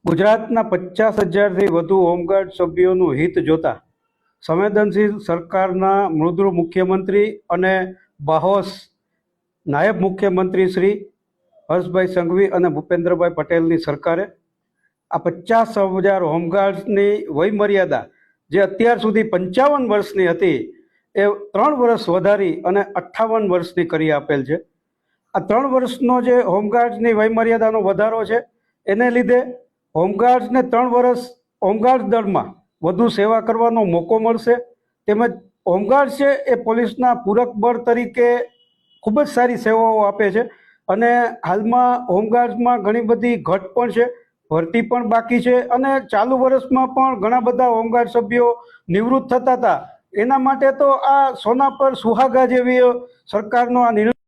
ગુજરાતના 50,000થી વધુ હોમગાર્ડ સભ્યોનું હિત જોતા સંવેદનશીલ સરકારના મૃદુ મુખ્યમંત્રી અને બાહોશ નાયબ મુખ્યમંત્રી શ્રી હર્ષભાઈ સંઘવી અને ભૂપેન્દ્રભાઈ પટેલની સરકારે આ 50,000 હોમગાર્ડ્સની વયમર્યાદા જે અત્યાર સુધી 55 વર્ષની હતી એ 3 વર્ષ વધારી અને 58 વર્ષની કરી આપેલ છે। આ 3 વર્ષનો જે હોમગાર્ડ્સની વયમર્યાદાનો વધારો છે એને લીધે હોમગાર્ડ્સને 3 વર્ષ હોમગાર્ડ દળમાં વધુ સેવા કરવાનો મોકો મળશે। તેમજ હોમગાર્ડ છે એ પોલીસના પૂરક બળ તરીકે ખૂબ જ સારી સેવાઓ આપે છે અને હાલમાં હોમગાર્ડ્સમાં ઘણી બધી ઘટ પણ છે, ભરતી પણ બાકી છે અને ચાલુ વર્ષમાં પણ ઘણા બધા હોમગાર્ડ સભ્યો નિવૃત્ત થતા હતા। એના માટે તો આ સોના પર સુહાગા જેવી સરકારનો આ નિર્ણય